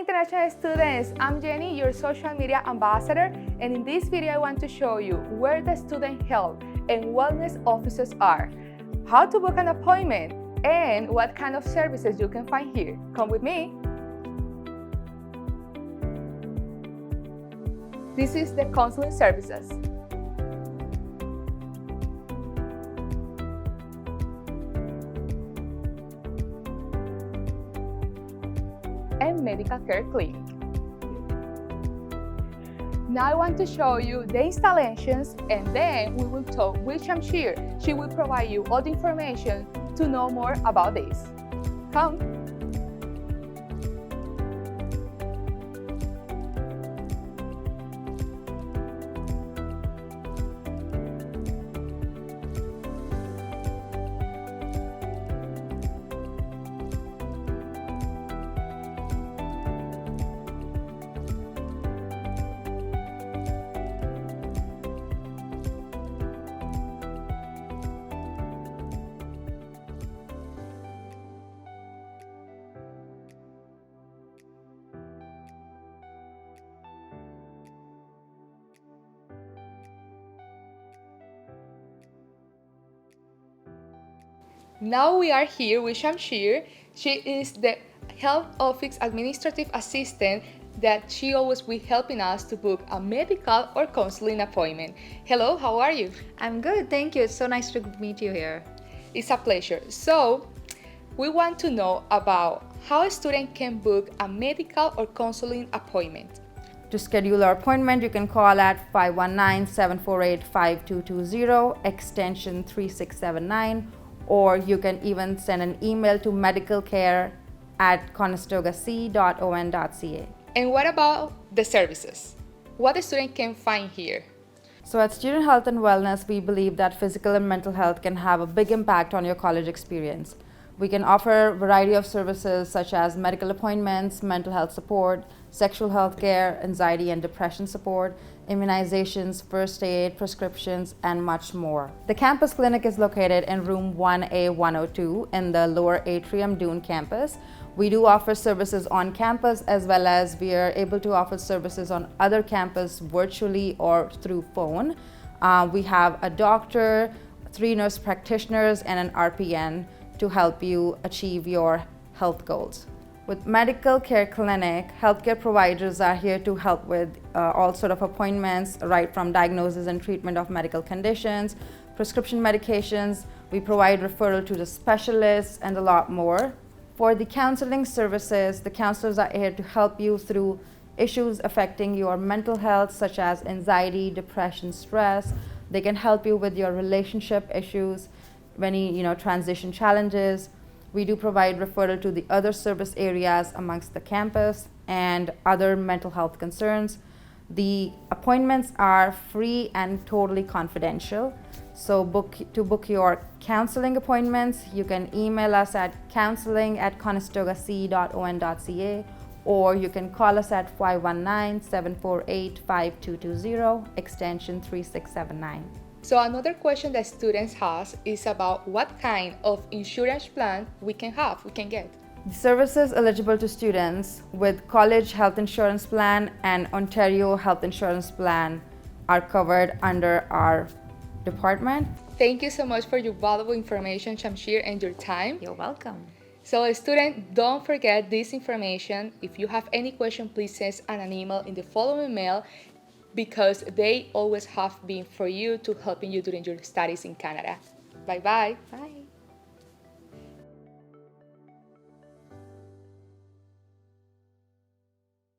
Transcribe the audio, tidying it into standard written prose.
international students, I'm Jenny, your social media ambassador, and in this video I want to show you where the student health and wellness offices are, how to book an appointment, and what kind of services you can find here. Come with me. This is the counseling services. And medical care clinic. Now I want to show you the installations, and then we will talk with Shamsheer. She will provide you all the information to know more about this. Come. Now we are here with Shamsheer. She is the health office administrative assistant that she always will helping us to book a medical or counseling appointment. Hello, how are you? I'm good, thank you. It's so nice to meet you here. It's a pleasure. So, we want to know about how a student can book a medical or counseling appointment. To schedule our appointment, you can call at 519-748-5220, extension 3679, or you can even send an email to medicalcare@conestogac.on.ca. And what about the services? What a student can find here? So at Student Health and Wellness, we believe that physical and mental health can have a big impact on your college experience. We can offer a variety of services such as medical appointments, mental health support, sexual health care, anxiety and depression support, immunizations, first aid, prescriptions, and much more. The campus clinic is located in room 1A102 in the lower atrium Dune campus. We do offer services on campus, as well as we are able to offer services on other campus virtually or through phone. We have a doctor, 3 nurse practitioners, and an RPN to help you achieve your health goals. With Medical Care Clinic, healthcare providers are here to help with all sort of appointments, right from diagnosis and treatment of medical conditions, prescription medications. We provide referral to the specialists and a lot more. For the counseling services, the counselors are here to help you through issues affecting your mental health, such as anxiety, depression, stress. They can help you with your relationship issues, any transition challenges. We do provide referral to the other service areas amongst the campus and other mental health concerns. The appointments are free and totally confidential. So to book your counseling appointments, you can email us at counseling@conestogac.on.ca, or you can call us at 519-748-5220, extension 3679. So another question that students has is about what kind of insurance plan we can get. The services eligible to students with College Health Insurance Plan and Ontario Health Insurance Plan are covered under our department. Thank you so much for your valuable information, Shamsheer, and your time. You're welcome. So student, don't forget this information. If you have any question, please send an email in the following mail, because they always have been for you to helping you during your studies in Canada. Bye-bye. Bye.